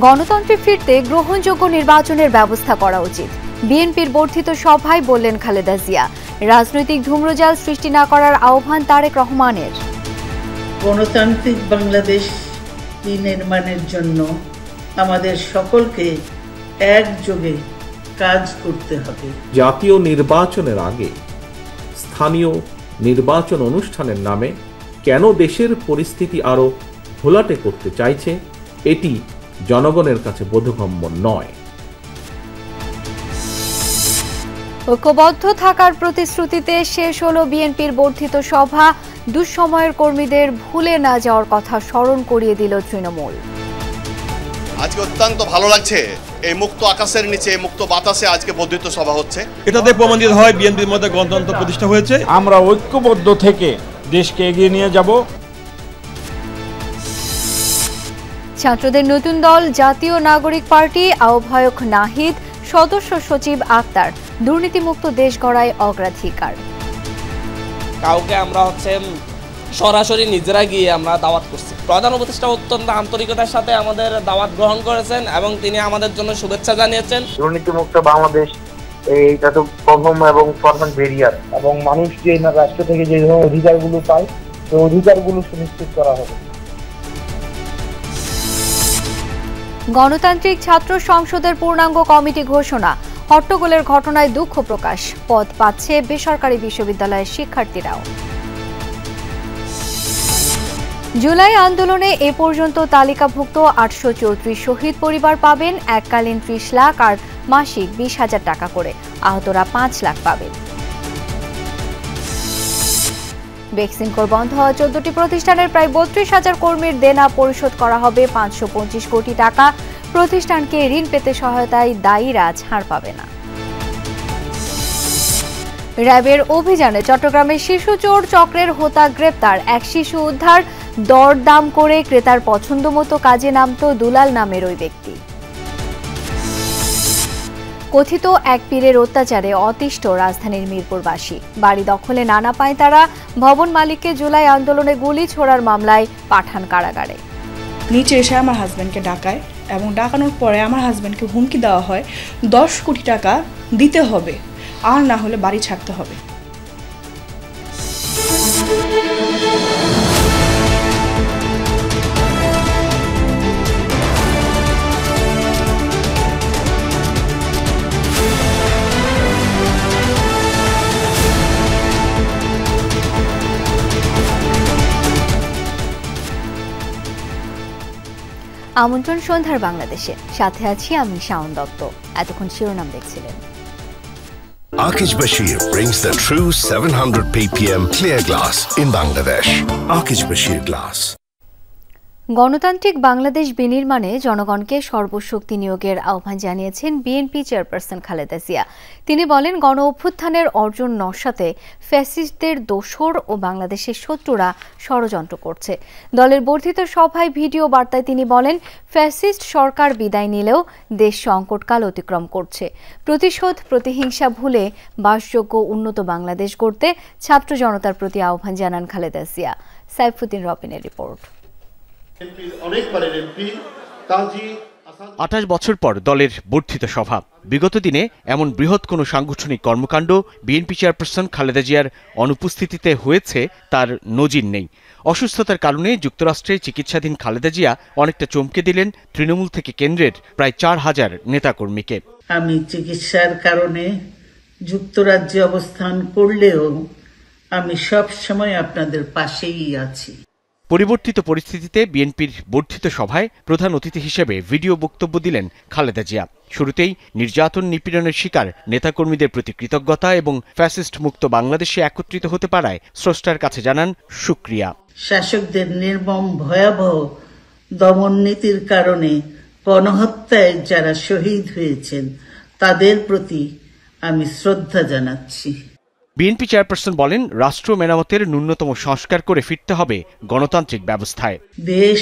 গণতন্ত্রে ফিরতে গ্রহণযোগ্য নির্বাচনের ব্যবস্থা করা উচিত। বিএনপির বর্ধিত সভায় বললেন খালেদা জিয়া। রাজনৈতিক ধূম্রজাল সৃষ্টি না করার আহ্বান তারেক রহমানের। গণতান্ত্রিক বাংলাদেশ নির্মাণের জন্য আমাদের সকলকে একযোগে কাজ করতে হবে। জাতীয় নির্বাচনের আগে স্থানীয় নির্বাচন অনুষ্ঠানের নামে কেন দেশের পরিস্থিতি আরো ঘোলাটে করতে চাইছে, এটি জনগণের কাছে বোধগম্য নয়। ঐক্যবদ্ধ থাকার প্রতিশ্রুতিতে শেষ হলো বিএনপির বর্ধিত সভা। দুঃসময়ের কর্মীদের ভুলে না যাওয়ার কথা স্মরণ করিয়ে দিল তৃণমূল। আজকে অত্যন্ত ভালো লাগছে, এই মুক্ত আকাশের নিচে মুক্ত বাতাসে আজকে বর্ধিত সভা হচ্ছে। এটাতে প্রমাণিত হয় বিএনপির মধ্যে গণতন্ত্র প্রতিষ্ঠা হয়েছে। আমরা ঐক্যবদ্ধ থেকে দেশকে এগিয়ে নিয়ে যাব। ছাত্রদের নতুন দল জাতীয় নাগরিক পার্টি, আহ্বায়ক নাহিদ, সদস্য সচিব আক্তার। দুর্নীতিমুক্ত দেশ গড়ায় অগ্রাধিকার। কাউকে আমরা সরাসরি নিজেরা গিয়ে আমরা দাওয়াত করছি। প্রধান উপদেষ্টা অত্যন্ত আন্তরিকতার সাথে আমাদের দাওয়াত গ্রহণ করেছেন এবং তিনি আমাদের জন্য শুভেচ্ছা জানিয়েছেন। দুর্নীতিমুক্ত বাংলাদেশ এইটা তো প্রথম এবং প্রধান ব্যারিয়ার, এবং মানুষ যে রাষ্ট্র থেকে যে ধরনের অধিকারগুলো পায় সেই অধিকারগুলো সুনিশ্চিত করা হবে। গণতান্ত্রিক ছাত্র সংসদের পূর্ণাঙ্গ কমিটি ঘোষণা। হট্টগোলের ঘটনায় দুঃখ প্রকাশ। পদ পাচ্ছে বেসরকারি বিশ্ববিদ্যালয়ের শিক্ষার্থীরাও। জুলাই আন্দোলনে এ পর্যন্ত তালিকাভুক্ত 834 শহীদ পরিবার পাবেন এককালীন 30 লাখ আর মাসিক 20,000 টাকা করে। আহতরা 5 লাখ পাবেন। বেক্সিমকোর বন্ধ হওয়া 14টি প্রতিষ্ঠানের প্রায় 32,000 কর্মীর দেনা পরিশোধ করা হবে 525 কোটি টাকা। প্রতিষ্ঠানকে ঋণ পেতে সহায়তায় দায়ীরা ছাড় পাবে না। র্যাবের অভিযানে চট্টগ্রামে শিশু চোর চক্রের হোতা গ্রেপ্তার। এক শিশু উদ্ধার। দরদাম করে ক্রেতার পছন্দ মতো কাজে নামত দুলাল নামের ওই ব্যক্তি। কথিত এক পীরের অত্যাচারে অতিষ্ঠ রাজধানীর মিরপুরবাসী। বাড়ি দখলে নানা পায় তারা। ভবন মালিককে জুলাই আন্দোলনে গুলি ছোড়ার মামলায় পাঠান কারাগারে। নিচে এসে আমার হাজব্যান্ডকে ডাকায় এবং ডাকানোর পরে আমার হাজব্যান্ডকে হুমকি দেওয়া হয় 10 কোটি টাকা দিতে হবে, আর না হলে বাড়ি ছাড়তে হবে। আমন্ত্রণ সন্ধ্যার বাংলাদেশে, সাথে আছি আমি শাওন দত্ত। এতক্ষণ শিরোনাম দেখছিলেন। Akij Bashir brings the true 700 ppm clear glass in Bangladesh. Akij Bashir Glass. গণতান্ত্রিক বাংলাদেশ বিনির্মাণে জনগণকে সর্বশক্তি নিয়োগের আহ্বান জানিয়েছেন বিএনপি চেয়ারপারসন খালেদা জিয়া। তিনি বলেন, গণ অভ্যুত্থানের অর্জন নস্যাতে ফ্যাসিস্টদের দোসর ও বাংলাদেশের শত্রুরা ষড়যন্ত্র করছে। দলের বর্ধিত সভায় ভিডিও বার্তায় তিনি বলেন, ফ্যাসিস্ট সরকার বিদায় নিলেও দেশ সংকটকাল অতিক্রম করছে। প্রতিশোধ প্রতিহিংসা ভুলে বাসযোগ্য উন্নত বাংলাদেশ গড়তে ছাত্র জনতার প্রতি আহ্বান জানান খালেদা জিয়া। সাইফুদ্দিন রবিনের রিপোর্ট। 28 বছর পর দলের বর্ধিত সভা। বিগত দিনে এমন বৃহৎ কোনো সাংগঠনিক কর্মকাণ্ড বিএনপি চেয়ারপারসন খালেদা জিয়ার অনুপস্থিতিতে হয়েছে তার নজির নেই। অসুস্থতার কারণে যুক্তরাষ্ট্রে চিকিৎসাধীন খালেদা জিয়া অনেকটা চমকে দিলেন তৃণমূল থেকে কেন্দ্রের প্রায় 4,000 নেতাকর্মীকে। আমি চিকিৎসার কারণে যুক্তরাজ্যে অবস্থান করলেও আমি সব সময় আপনাদের পাশেই আছি। পরিবর্তিত পরিস্থিতিতে বিএনপির বর্ধিত সভায় প্রধান অতিথি হিসেবে ভিডিও বক্তব্য দিলেন খালেদা জিয়া। শুরুতেই নির্যাতন নিপীড়নের শিকার নেতাকর্মীদের প্রতি কৃতজ্ঞতা এবং ফ্যাসিস্ট মুক্ত বাংলাদেশে একত্রিত হতে পারায় স্রষ্টার কাছে জানান শুকরিয়া। শাসকদের নির্মম ভয়াবহ দমন নীতির কারণে গণহত্যায় যারা শহীদ হয়েছেন তাদের প্রতি আমি শ্রদ্ধা জানাচ্ছি। বিএনপি চেয়ারপারসন বলেন, রাষ্ট্র মেরামতের ন্যূনতম সংস্কার করে ফিরতে হবে গণতান্ত্রিক ব্যবস্থায়। দেশ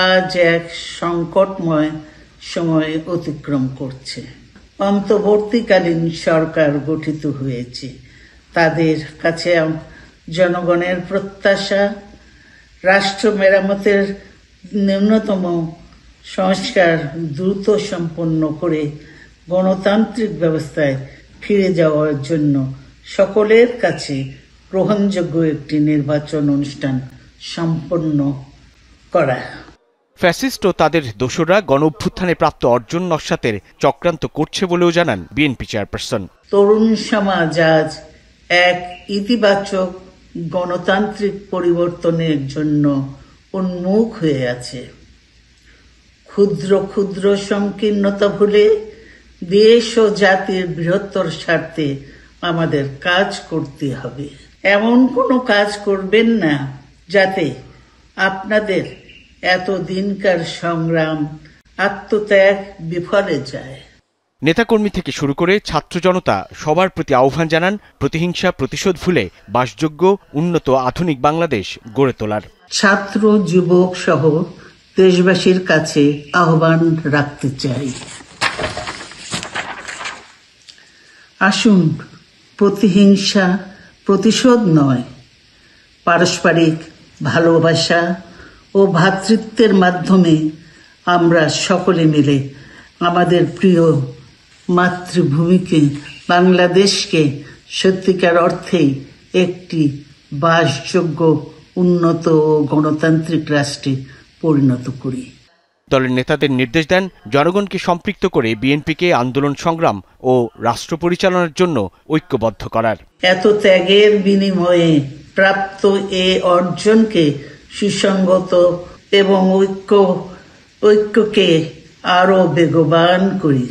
আজ এক সংকটময় সময় অতিক্রম করছে। অন্তর্বর্তীকালীন সরকার গঠিত হয়েছে। তাদের কাছে জনগণের প্রত্যাশা রাষ্ট্র মেরামতের ন্যূনতম সংস্কার দ্রুত সম্পন্ন করে গণতান্ত্রিক ব্যবস্থায় ফিরে যাওয়ার জন্য সকলের কাছে গ্রহণযোগ্য একটি নির্বাচন অনুষ্ঠান সম্পন্ন করা। ফ্যাসিস্ট ও তাদের দোসররা গণ অভ্যুত্থানে প্রাপ্ত অর্জন নস্যাতের চক্রান্ত করছে বলেও জানান বিএনপি চেয়ারপারসন। তরুণ সমাজ আজ এক ইতিবাচক গণতান্ত্রিক পরিবর্তনের জন্য উন্মুখ হয়ে আছে। ক্ষুদ্র ক্ষুদ্র সংকীর্ণতা ভুলে দেশ ও জাতির বৃহত্তর স্বার্থে আমাদের কাজ করতে হবে। এমন কোনো কাজ করবেন না যাতে আপনাদের এতদিনকার সংগ্রাম আত্মত্যাগ বিফলে যায়। নেতাকর্মী থেকে শুরু করে ছাত্র জনতা সবার প্রতি আহ্বান জানান প্রতিহিংসা প্রতিশোধ ভুলে বাসযোগ্য উন্নত আধুনিক বাংলাদেশ গড়ে তোলার। ছাত্র যুবক সহ দেশবাসীর কাছে আহ্বান রাখতে চাই, আসুন প্রতিহিংসা প্রতিশোধ নয়, পারস্পরিক ভালোবাসা ও ভ্রাতৃত্বের মাধ্যমে আমরা সকলে মিলে আমাদের প্রিয় মাতৃভূমিকে বাংলাদেশকে সত্যিকার অর্থেই একটি বাসযোগ্য উন্নত ও গণতান্ত্রিক রাষ্ট্রে পরিণত করি। দলের নেতাদের নির্দেশ দেন জনগণকে সম্পৃক্ত করে বিএনপিকে আন্দোলন সংগ্রাম ও রাষ্ট্র পরিচালনার জন্য ঐক্যবদ্ধ করার। এত ত্যাগের বিনিময়ে প্রাপ্ত এ অর্জনকে সুসংগত এবং ঐক্যকে আরো বেগবান করি।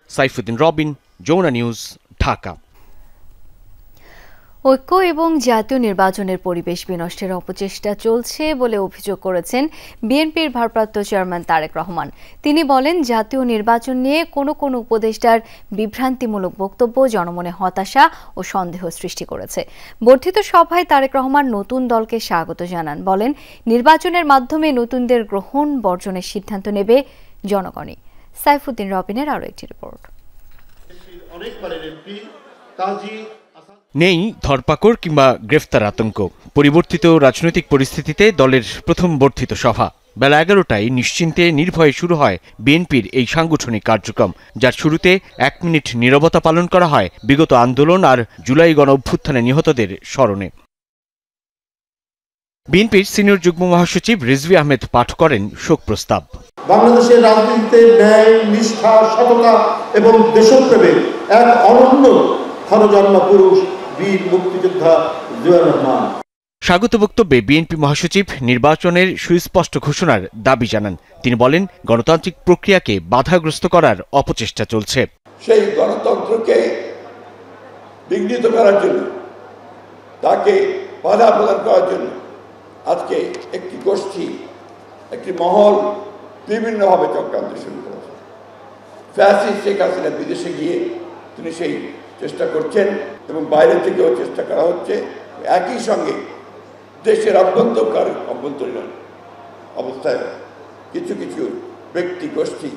সাইফুদ্দিন রবিন, যমুনা নিউজ, ঢাকা। ঐক্য এবং জাতীয় নির্বাচনের পরিবেশ বিনষ্টের অপচেষ্টা চলছে বলে অভিযোগ করেছেন বিএনপির ভারপ্রাপ্ত চেয়ারম্যান তারেক রহমান। তিনি বলেন, জাতীয় নির্বাচন নিয়ে কোনো উপদেষ্টার বিভ্রান্তিমূলক বক্তব্য জনমনে হতাশা ও সন্দেহ সৃষ্টি করেছে। বর্ধিত সভায় তারেক রহমান নতুন দলকে স্বাগত জানান। বলেন, নির্বাচনের মাধ্যমে নতুনদের গ্রহণ বর্জনের সিদ্ধান্ত নেবে জনগণই। সাইফুদ্দিন রবিনের আরও একটি রিপোর্ট। নেই ধরপাকড় কিংবা গ্রেফতার আতঙ্ক। পরিবর্তিত রাজনৈতিক পরিস্থিতিতে দলের প্রথম বর্ধিত সভা বেলা 11টায় নিশ্চিন্তে নির্ভয়ে শুরু হয় বিএনপির এই সাংগঠনিক কার্যক্রম, যার শুরুতে 1 মিনিট নীরবতা পালন করা হয় বিগত আন্দোলন আর জুলাই গণ অভ্যুত্থানে নিহতদের স্মরণে। বিএনপির সিনিয়র যুগ্ম মহাসচিব রিজভী আহমেদ পাঠ করেন শোক প্রস্তাব। বাংলাদেশের রাজনীতিতে ন্যায়, নিষ্ঠা, সততা এবং দেশপ্রেমের এক অনন্য ক্ষণজন্ম পুরুষ বীর মুক্তিযোদ্ধা জিয়াউর রহমান। স্বাগত বক্তব্যে বিএনপি মহাসচিব নির্বাচনের সুস্পষ্ট ঘোষণার দাবি জানান। তিনি বলেন, গণতান্ত্রিক প্রক্রিয়াকে বাধাগ্রস্ত করার অপচেষ্টা চলছে। সেই গণতন্ত্রকে বিঘ্নিত করার জন্য, তাকে বাধা প্রদান করার জন্য আজকে একটি গোষ্ঠী, একটি মহল বিভিন্নভাবে চক্রান্ত শুরু করেছে। ফ্যাসিস্ট শেখ হাসিনা বিদেশে গিয়ে তিনি সেই চেষ্টা করছেন এবং বাইরে থেকেও চেষ্টা করা হচ্ছে। একই সঙ্গে দেশের অভ্যন্তরীণ অবস্থায় কিছু কিছু ব্যক্তি গোষ্ঠী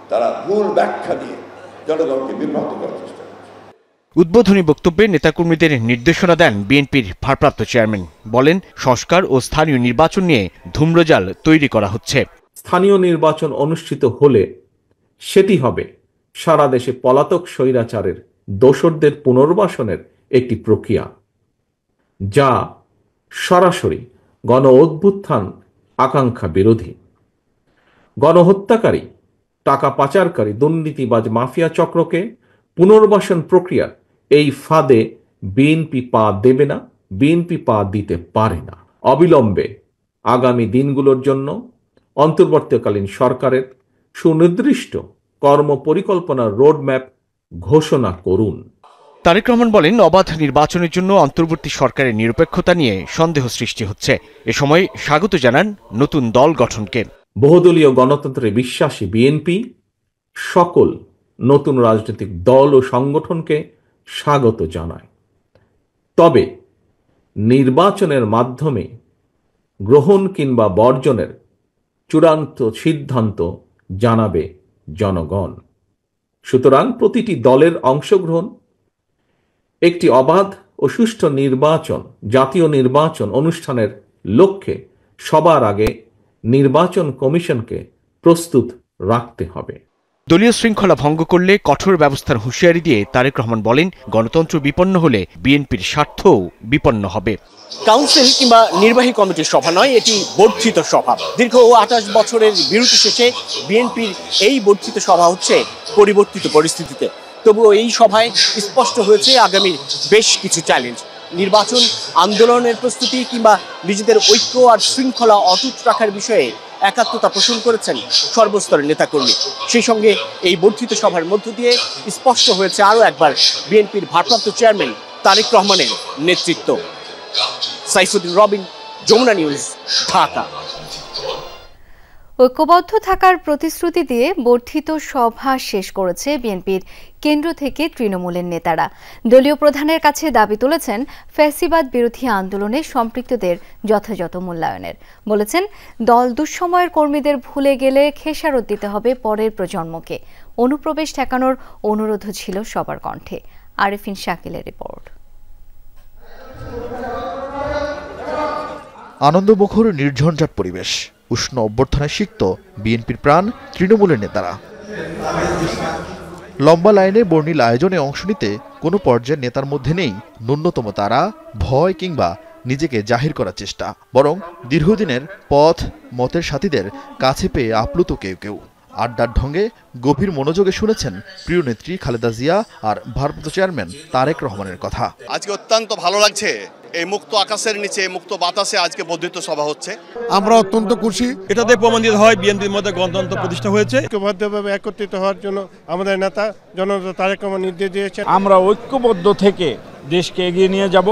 তারা ভুল ব্যাখ্যা দিয়ে জনগণকে বিভ্রান্ত করার চেষ্টা করছে। উদ্বোধনী বক্তব্যে নেতাকর্মীদের নির্দেশনা দেন বিএনপির ভারপ্রাপ্ত চেয়ারম্যান। বলেন, সংস্কার ও স্থানীয় নির্বাচন নিয়ে ধূম্রজাল তৈরি করা হচ্ছে। স্থানীয় নির্বাচন অনুষ্ঠিত হলে সেটি হবে সারা দেশে পলাতক স্বৈরাচারের দোসরদের পুনর্বাসনের একটি প্রক্রিয়া, যা সরাসরি গণ অভ্যুত্থান আকাঙ্ক্ষা বিরোধী। গণহত্যাকারী, টাকা পাচারকারী, দুর্নীতিবাজ মাফিয়া চক্রকে পুনর্বাসন প্রক্রিয়ার এই ফাঁদে বিএনপি পা দেবে না, বিএনপি পা দিতে পারে না। অবিলম্বে আগামী দিনগুলোর জন্য অন্তর্বর্তীকালীন সরকারের সুনির্দিষ্ট কর্ম পরিকল্পনার রোডম্যাপ ঘোষণা করুন। তারেক রহমান বলেন, অবাধ নির্বাচনের জন্য অন্তর্বর্তী সরকারের নিরপেক্ষতা নিয়ে সন্দেহ সৃষ্টি হচ্ছে। এ সময় স্বাগত জানান নতুন দল গঠনকে। বহুদলীয় গণতন্ত্রে বিশ্বাসী বিএনপি সকল নতুন রাজনৈতিক দল ও সংগঠনকে স্বাগত জানায়। তবে নির্বাচনের মাধ্যমে গ্রহণ কিংবা বর্জনের চূড়ান্ত সিদ্ধান্ত জানাবে জনগণ। সুতরাং প্রতিটি দলের অংশগ্রহণ একটি অবাধ ও সুষ্ঠু নির্বাচন, জাতীয় নির্বাচন অনুষ্ঠানের লক্ষ্যে সবার আগে নির্বাচন কমিশনকে প্রস্তুত রাখতে হবে। দলীয় শৃঙ্খলা ভঙ্গ করলে কঠোর ব্যবস্থার হুঁশিয়ারি দিয়ে তারেক রহমান বলেন, গণতন্ত্র বিপন্ন হলে বিএনপির স্বার্থও বিপন্ন হবে। কাউন্সিল কিংবা নির্বাহী কমিটির সভা নয়, এটি বর্ধিত সভা। দীর্ঘ 28 বছরের বিরতি শেষে বিএনপির এই বর্ধিত সভা হচ্ছে পরিবর্তিত পরিস্থিতিতে। তবুও এই সভায় স্পষ্ট হয়েছে আগামী বেশ কিছু চ্যালেঞ্জ। নির্বাচন, আন্দোলনের প্রস্তুতি কিংবা নিজেদের ঐক্য আর শৃঙ্খলা অটুট রাখার বিষয়ে একাত্মতা পোষণ করেছেন সর্বস্তরের নেতাকর্মী। সেই সঙ্গে এই বর্ধিত সভার মধ্য দিয়ে স্পষ্ট হয়েছে আরও একবার বিএনপির ভারপ্রাপ্ত চেয়ারম্যান তারেক রহমানের নেতৃত্ব। সাইফুদ্দিন রবিন, যমুনা নিউজ, ঢাকা। ঐক্যবদ্ধ থাকার প্রতিশ্রুতি দিয়ে বর্ধিত সভা শেষ করেছে বিএনপির কেন্দ্র থেকে তৃণমূলের নেতারা। দলীয় প্রধানের কাছে দাবি তুলেছেন ফ্যাসিবাদ বিরোধী আন্দোলনে সম্পৃক্তদের যথাযথ মূল্যায়নের। বলেছেন, দল দুঃসময়ের কর্মীদের ভুলে গেলে খেসারত দিতে হবে পরের প্রজন্মকে। অনুপ্রবেশ ঠেকানোর অনুরোধও ছিল সবার কণ্ঠে। আরেফিন শাকিলের রিপোর্ট। আনন্দমুখর নির্ঝঞ্ঝাট পরিবেশ, উষ্ণ অভ্যর্থনায় সিক্ত বিএনপির প্রাণ তৃণমূলের নেতারা। লম্বা লাইনে বর্ণিল আয়োজনে অংশ নিতে কোনো পর্যায়ের নেতার মধ্যে নেই ন্যূনতম তারা, ভয় কিংবা নিজেকে জাহির করার চেষ্টা। বরং দীর্ঘদিনের পথ মতের সাথীদের কাছে পেয়ে আপ্লুত কেউ কেউ। আড্ডার ঢঙ্গে গভীর মনোযোগে শুনেছেন প্রিয় নেত্রী খালেদা জিয়া আর ভারপ্রাপ্ত চেয়ারম্যান তারেক রহমানের কথা। আজকে অত্যন্ত ভালো লাগছে, এই মুক্ত আকাশের নিচে, মুক্ত বাতাসে আজকে বর্ধিত সভা হচ্ছে। আমরা অত্যন্ত খুশি। এটাতে প্রমাণিত হয় বিএনপির মধ্যে গণতন্ত্র প্রতিষ্ঠা হয়েছে। ঐক্যবদ্ধভাবে একত্রিত হওয়ার জন্য আমাদের নেতা জননেতা তারেক রহমান নির্দেশ দিয়েছেন। আমরা ঐক্যবদ্ধ থেকে দেশকে এগিয়ে নিয়ে যাব।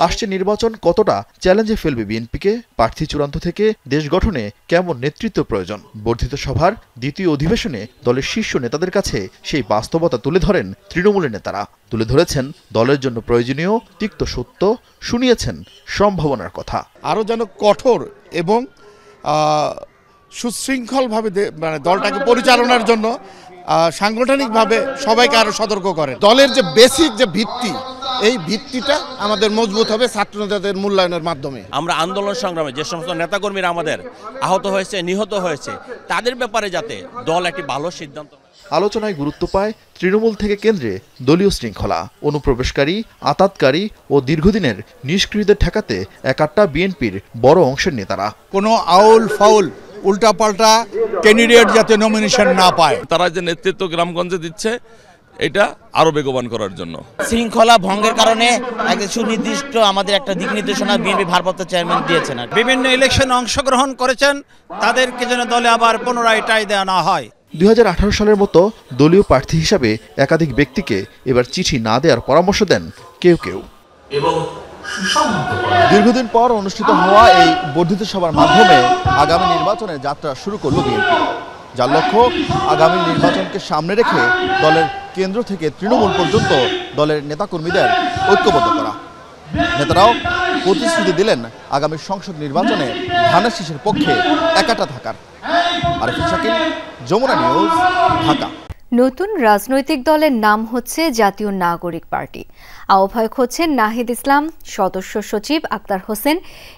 আসছে নির্বাচন কতটা চ্যালেঞ্জে ফেলবে বিএনপিকে? প্রার্থী চূড়ান্ত থেকে দেশ গঠনে কেমন নেতৃত্ব প্রয়োজন? বর্ধিত সভার দ্বিতীয় অধিবেশনে দলের শীর্ষ নেতাদের কাছে সেই বাস্তবতা তুলে ধরেন তৃণমূলের নেতারা। তুলে ধরেছেন দলের জন্য প্রয়োজনীয় তিক্ত সত্য, শুনিয়েছেন সম্ভাবনার কথা। আরও যেন কঠোর এবং সুশৃঙ্খলভাবে মানে দলটাকে পরিচালনার জন্য সাংগঠনিকভাবে সবাইকে আরো সতর্ক করেন। দলের যে বেসিক যে ভিত্তি, এই ভিত্তিটা আমাদের মজবুত হবে ছাত্র নেতাদের মূল্যায়নের মাধ্যমে। আমরা আন্দোলন সংগ্রামে যে সমস্ত নেতাকর্মীরা আমাদের আহত হয়েছে, নিহত হয়েছে, তাদের ব্যাপারে যাতে দল একটি ভালো সিদ্ধান্ত। আলোচনায় গুরুত্ব পায় তৃণমূল থেকে কেন্দ্রে দলীয় শৃঙ্খলা, অনুপ্রবেশকারী, আতাতকারী ও দীর্ঘদিনের নিষ্ক্রিয়দের ঠেকাতে একাট্টা বিএনপির বড় অংশের নেতারা। কোনো আউল ফাউল উল্টাপাল্টা ক্যান্ডিডেট যাতে নমিনেশন না পায়। তারা যে নেতৃত্ব গ্রামগঞ্জে দিচ্ছে, এটা আরো বেগবান করার জন্য। শৃঙ্খলা ভঙ্গের কারণে একটা সুনির্দিষ্ট আমাদের একটা দিক নির্দেশনা বিএনপি ভারপ্রাপ্ত চেয়ারম্যান দিয়েছেন। বিভিন্ন ইলেকশনে অংশগ্রহণ করেছেন, তাদেরকে যেন দলে আবার পুনরায় টাই দেওয়া না হয়। 2018 সালের মতো দলীয় প্রার্থী হিসাবে একাধিক ব্যক্তিকে এবার চিঠি না দেওয়ার পরামর্শ দেন কেউ কেউ। দীর্ঘদিন পর অনুষ্ঠিত হওয়া এই বর্ধিত সভার মাধ্যমে আগামী নির্বাচনের যাত্রা শুরু করল বিএনপি, যার লক্ষ্য আগামী নির্বাচনকে সামনে রেখে দলের কেন্দ্র থেকে তৃণমূল পর্যন্ত দলের নেতাকর্মীদের ঐক্যবদ্ধ করা। নেতারাও প্রতিশ্রুতি দিলেন আগামী সংসদ নির্বাচনে ধানের শীষের পক্ষে একাটা থাকার। আরেফিন শাকিল, যমুনা নিউজ, ঢাকা। নতুন রাজনৈতিক দলের নাম হচ্ছে জাতীয় নাগরিক পার্টি। আহ্বায়ক হচ্ছেন নাহিদ ইসলাম, সদস্য সচিব আক্তার হোসেন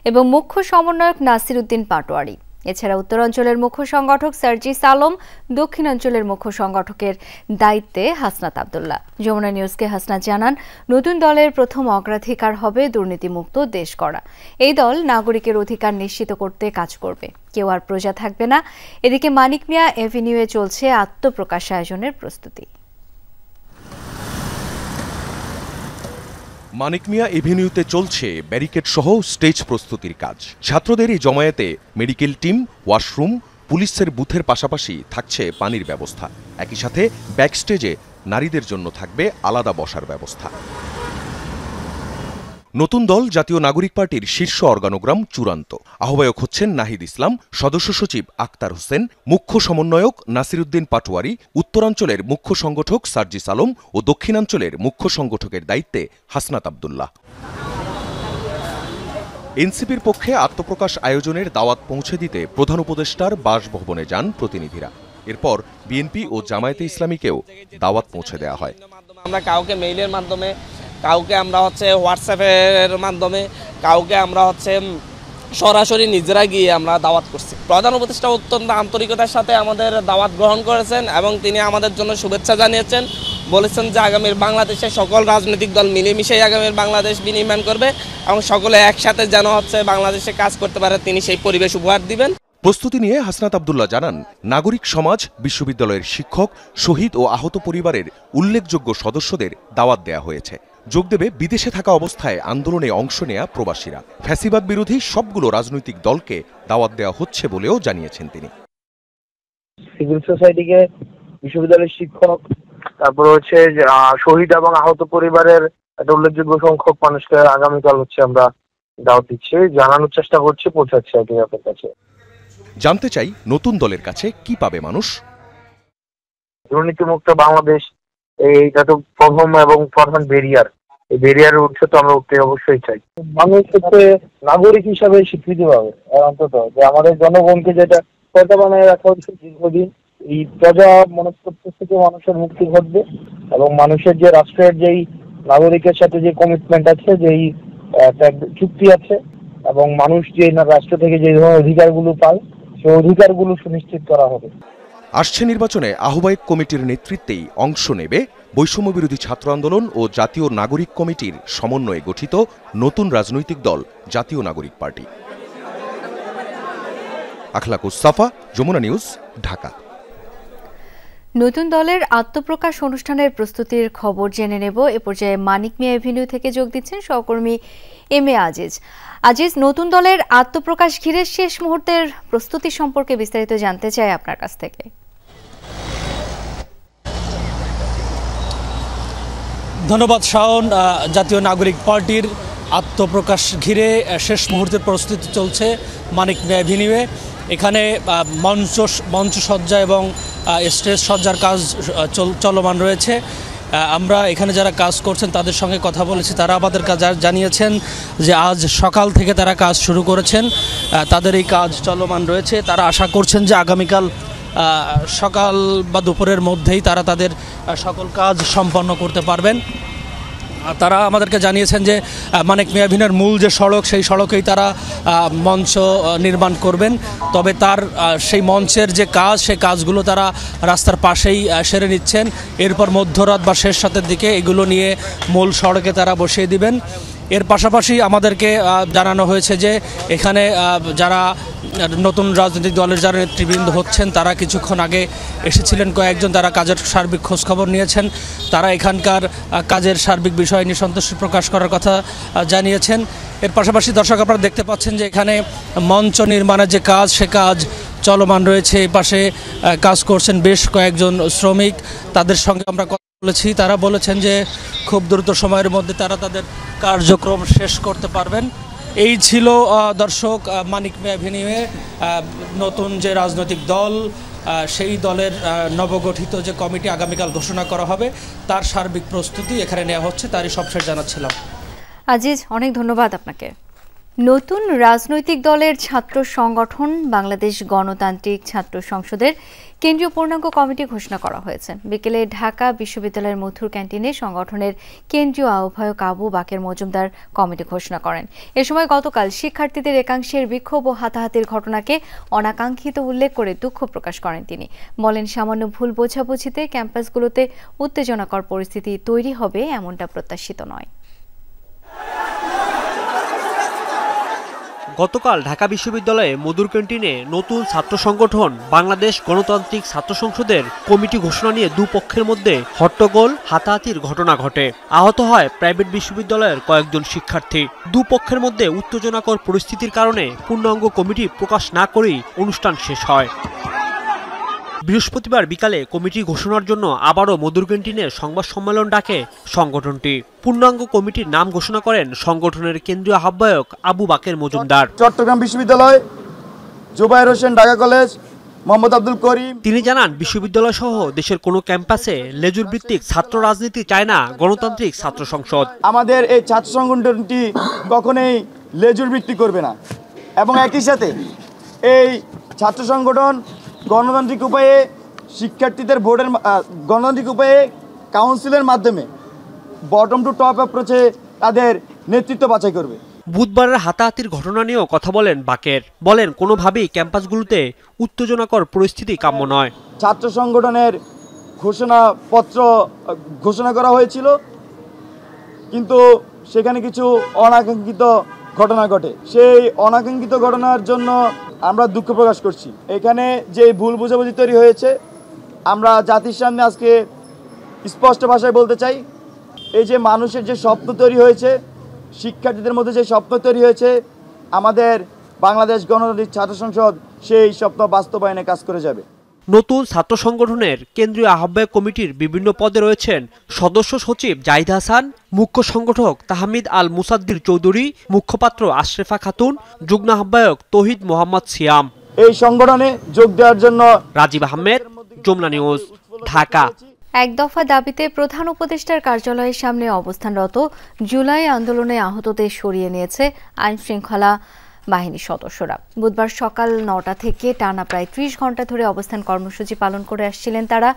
এবং মুখ্য সমন্বয়ক নাসির উদ্দিন পাটোয়ারি। এছাড়া উত্তরাঞ্চলের মুখ্য সংগঠক সার্জিস আলম, দক্ষিণাঞ্চলের মুখ্য সংগঠকের দায়িত্বে হাসনাত আবদুল্লাহ। যমুনা নিউজকে হাসনাত জানান, নতুন দলের প্রথম অগ্রাধিকার হবে দুর্নীতিমুক্ত দেশ গড়া। এই দল নাগরিকের অধিকার নিশ্চিত করতে কাজ করবে, কেউ আর প্রজা থাকবে না। এদিকে মানিক মিয়া এভিনিউয়ে চলছে আত্মপ্রকাশ আয়োজনের প্রস্তুতি। মানিক মিয়া এভিনিউতে চলছে ব্যারিকেড সহ স্টেজ প্রস্তুতির কাজ। ছাত্রদের এই জমায়েতে মেডিকেল টিম, ওয়াশরুম, পুলিশের বুথের পাশাপাশি থাকছে পানির ব্যবস্থা। একই সাথে ব্যাকস্টেজে নারীদের জন্য থাকবে আলাদা বসার ব্যবস্থা। নতুন দল জাতীয় নাগরিক পার্টির শীর্ষ অর্গানোগ্রাম চূড়ান্ত। আহ্বায়ক হচ্ছেন নাহিদ ইসলাম, সদস্য সচিব আক্তার হোসেন, মুখ্য সমন্বয়ক নাসির উদ্দিন পাটোয়ারি, উত্তরাঞ্চলের মুখ্য সংগঠক সার্জিস আলম ও দক্ষিণাঞ্চলের মুখ্য সংগঠকের দায়িত্বে হাসনাত আবদুল্লাহ। এনসিপির পক্ষে আত্মপ্রকাশ আয়োজনের দাওয়াত পৌঁছে দিতে প্রধান উপদেষ্টার বাসভবনে যান প্রতিনিধিরা। এরপর বিএনপি ও জামায়াতে ইসলামীকেও দাওয়াত পৌঁছে দেওয়া হয়। আমরা কাউকে মেইলের মাধ্যমে, কাউকে আমরা হোয়াটসঅ্যাপের মাধ্যমে, কাউকে আমরা সরাসরি নিজেরা গিয়ে আমরা দাওয়াত করছি। প্রধান উপদেষ্টা অত্যন্ত আন্তরিকতার সাথে আমাদের দাওয়াত গ্রহণ করেছেন এবং তিনি আমাদের জন্য শুভেচ্ছা জানিয়েছেন, বলেছেন যে আগামীর বাংলাদেশে সকল রাজনৈতিক দল মিলেমিশেই আগামীর বাংলাদেশ বিনির্মাণ করবে এবং সকলে একসাথে যেন বাংলাদেশে কাজ করতে পারে তিনি সেই পরিবেশ উপহার দিবেন। প্রস্তুতি নিয়ে হাসনাত আব্দুল্লাহ জানান, নাগরিক সমাজ, বিশ্ববিদ্যালয়ের শিক্ষক, শহীদ ও আহত পরিবারের উল্লেখযোগ্য সদস্যদের দাওয়াত দেয়া হয়েছে। যোগ দেবে বিদেশে থাকা অবস্থায় আন্দোলনে অংশ নেয়া প্রবাসীরা। ফ্যাসিবাদ বিরোধী সবগুলো রাজনৈতিক দলকে দাওয়াত দেওয়া হচ্ছে বলেও জানিয়েছেন তিনি। সিভিল সোসাইটিকে, বিশ্ববিদ্যালয়ের শিক্ষক, তারপর শহীদ এবং আহত পরিবারের একটা উল্লেখযোগ্য সংখ্যক মানুষকে আগামীকাল আমরা দাওয়াত দিচ্ছি, জানানোর চেষ্টা করছি, পৌঁছাচ্ছি আর কি আপনার কাছে। জানতে চাই নতুন দলের কাছে কি পাবে মানুষ। দুর্নীতিমুক্ত বাংলাদেশ, এইটা তো প্রথম এবং প্রধান ব্যারিয়ার। এই ব্যারিয়ারের উঠে তো আমরা উঠতে অবশ্যই চাই। মানুষ নাগরিক হিসাবে স্বীকৃতি পাবে, অন্তত যে আমাদের জনগণকে যেটা প্রজা বানায় রাখা হচ্ছে দীর্ঘদিন, এই প্রজা মনস্তত্ব থেকে মানুষের মুক্তি ঘটবে এবং মানুষের যে রাষ্ট্রের যেই নাগরিকের সাথে যে কমিটমেন্ট আছে, যেই চুক্তি আছে এবং মানুষ যে রাষ্ট্র থেকে যে ধরনের অধিকারগুলো পায় সেই অধিকারগুলো সুনিশ্চিত করা হবে। আসছে নির্বাচনে আহ্বায়ক কমিটির নেতৃত্বেই অংশ নেবে বৈষম্য বিরোধী ছাত্র আন্দোলন ও জাতীয় নাগরিক কমিটির সমন্বয়ে গঠিত নতুন রাজনৈতিক দল জাতীয় নাগরিক পার্টি। আখলাকুস সাফা, যমুনা নিউজ, ঢাকা। নতুন দলের আত্মপ্রকাশ অনুষ্ঠানের প্রস্তুতির খবর জেনে নেব। এ পর্যায়ে মানিক মিয়া এভিনিউ থেকে যোগ দিচ্ছেন সহকর্মী এম এ আজিজ। আজিজ, নতুন দলের আত্মপ্রকাশ ঘিরে শেষ মুহূর্তের প্রস্তুতি সম্পর্কে বিস্তারিত জানতে চাই আপনার কাছ থেকে। ধন্যবাদ শাওন। জাতীয় নাগরিক পার্টির আত্মপ্রকাশ ঘিরে শেষ মুহূর্তের প্রস্তুতি চলছে মানিক মিয়া এভিনিউয়ে। এখানে মঞ্চ সজ্জা এবং স্টেজ সজ্জার কাজ চলমান রয়েছে। আমরা এখানে যারা কাজ করছেন তাদের সঙ্গে কথা বলেছি, তারা আমাদের জানিয়েছেন যে আজ সকাল থেকে তারা কাজ শুরু করেছেন, তাদের এই কাজ চলমান রয়েছে। তারা আশা করছেন যে আগামীকাল সকাল বা দুপুরের মধ্যেই তারা তাদের সকল কাজ সম্পন্ন করতে পারবেন। তারা আমাদেরকে জানিয়েছেন যে মানিক মিয়া এভিনিউর মূল যে সড়ক, সেই সড়কেই তারা মঞ্চ নির্মাণ করবেন। তবে তার সেই মঞ্চের যে কাজ, সেই কাজগুলো তারা রাস্তার পাশেই সেরে নিচ্ছেন। এরপর মধ্যরাত বা শেষ রাতের দিকে এগুলো নিয়ে মূল সড়কে তারা বসিয়ে দিবেন। এর পাশাপাশি আমাদেরকে জানানো হয়েছে যে এখানে যারা নতুন রাজনৈতিক দলের যারা নেতৃবৃন্দ হচ্ছেন তারা কিছুক্ষণ আগে এসেছিলেন কয়েকজন, তারা কাজের সার্বিক খোঁজখবর নিয়েছেন। তারা এখানকার কাজের সার্বিক বিষয় নিয়ে সন্তুষ্টি প্রকাশ করার কথা জানিয়েছেন। এর পাশাপাশি দর্শক আপনারা দেখতে পাচ্ছেন যে এখানে মঞ্চ নির্মাণের যে কাজ, সে কাজ চলমান রয়েছে। এই পাশে কাজ করছেন বেশ কয়েকজন শ্রমিক, তাদের সঙ্গে আমরা কথা বলেছি। তারা বলেছেন যে খুব দ্রুত সময়ের মধ্যে তারা তাদের কার্যক্রম শেষ করতে পারবেন। এই ছিল দর্শক মানিক মিয়া এভিনিউয়ে নতুন যে রাজনৈতিক দল, সেই দলের নবগঠিত যে কমিটি আগামীকাল ঘোষণা করা হবে তার সার্বিক প্রস্তুতি এখানে নেওয়া হচ্ছে, তারই সবশেষ জানাচ্ছিলাম। আজিজ, অনেক ধন্যবাদ আপনাকে। নতুন রাজনৈতিক দলের ছাত্র সংগঠন বাংলাদেশ গণতান্ত্রিক ছাত্র সংসদের কেন্দ্রীয় পূর্ণাঙ্গ কমিটি ঘোষণা করা হয়েছে। বিকেলে ঢাকা বিশ্ববিদ্যালয়ের মথুর ক্যান্টিনে সংগঠনের কেন্দ্রীয় আহ্বায়ক আবু বাকের মজুমদার কমিটি ঘোষণা করেন। এ সময় গতকাল শিক্ষার্থীদের একাংশের বিক্ষোভ ও হাতাহাতির ঘটনাকে অনাকাঙ্ক্ষিত উল্লেখ করে দুঃখ প্রকাশ করেন তিনি। বলেন, সামান্য ভুল বোঝাবুঝিতে ক্যাম্পাসগুলোতে উত্তেজনাকর পরিস্থিতি তৈরি হবে এমনটা প্রত্যাশিত নয়। গতকাল ঢাকা বিশ্ববিদ্যালয়ে মধুর ক্যান্টিনে নতুন ছাত্র সংগঠন বাংলাদেশ গণতান্ত্রিক ছাত্র সংসদের কমিটি ঘোষণা নিয়ে দুপক্ষের মধ্যে হট্টগোল, হাতাহাতির ঘটনা ঘটে। আহত হয় প্রাইভেট বিশ্ববিদ্যালয়ের কয়েকজন শিক্ষার্থী। দুপক্ষের মধ্যে উত্তেজনাকর পরিস্থিতির কারণে পূর্ণাঙ্গ কমিটি প্রকাশ না করেই অনুষ্ঠান শেষ হয়। বৃহস্পতিবার বিকালে কমিটি ঘোষণার জন্য আবারও মধুর ক্যান্টিনে সংবাদ সম্মেলন ডাকে সংগঠনটি। পূর্ণাঙ্গ কমিটির নাম ঘোষণা করেন সংগঠনের কেন্দ্রীয় আহ্বায়ক আবু বাকের মজুমদার। চট্টগ্রাম বিশ্ববিদ্যালয়, জুবাইর হোসেন ঢাকা কলেজ, মোহাম্মদ আব্দুল করিম। তিনি জানান, বিশ্ববিদ্যালয় সহ দেশের কোনো ক্যাম্পাসে লেজুর ভিত্তিক ছাত্র রাজনীতি চায় না গণতান্ত্রিক ছাত্র সংসদ। আমাদের এই ছাত্র সংগঠনটি কখনোই লেজুর ভিত্তি করবে না এবং একই সাথে এই ছাত্র সংগঠন গণতান্ত্রিক উপায়ে শিক্ষার্থীদের ভোটের গণতান্ত্রিক উপায়ে কাউন্সিলের মাধ্যমে বটম টু টপ অ্যাপ্রোচে তাদের নেতৃত্ব বাছাই করবে। বুধবারের হাতাহাতির ঘটনা নিয়েও কথা বলেন বাকের। বলেন কোনোভাবেই ক্যাম্পাসগুলোতে উত্তেজনাকর পরিস্থিতি কাম্য নয়। ছাত্র সংগঠনের ঘোষণাপত্র ঘোষণা করা হয়েছিল, কিন্তু সেখানে কিছু অনাকাঙ্ক্ষিত ঘটনা ঘটে। সেই অনাকাঙ্ক্ষিত ঘটনার জন্য আমরা দুঃখ প্রকাশ করছি। এখানে যে ভুল বোঝাবুঝি তৈরি হয়েছে, আমরা জাতির সামনে আজকে স্পষ্ট ভাষায় বলতে চাই, এই যে মানুষের যে স্বপ্ন তৈরি হয়েছে, শিক্ষার্থীদের মধ্যে যে স্বপ্ন তৈরি হয়েছে, আমাদের বাংলাদেশ গণতান্ত্রিক ছাত্র সংসদ সেই স্বপ্ন বাস্তবায়নে কাজ করে যাবে। নতুন ছাত্র সংগঠনের কেন্দ্রীয় আহ্বায়ক কমিটির বিভিন্ন পদে রয়েছেন সদস্য সচিব জাহিদ হাসান, মুখ্য সংগঠক তাহমিদ আল মুসাদ্দির চৌধুরী, মুখপাত্র আশরেফা খাতুন, যুগ্ম আহ্বায়ক তৌহিদ মোহাম্মদ সিয়াম। এই সংগঠনে যোগ দেওয়ার জন্য রাজীব আহমেদ, যমুনা নিউজ, ঢাকা। এক দফা দাবিতে প্রধান উপদেষ্টার কার্যালয়ের সামনে অবস্থানরত জুলাই আন্দোলনে আহতদের সরিয়ে নিয়েছে আইন শৃঙ্খলা বাহিনীর সদস্যরা। বুধবার সকাল ৯টা থেকে টানা প্রায় ৩০ ঘণ্টা ধরে অবস্থান কর্মসূচি পালন করে আসছিলেন তারা।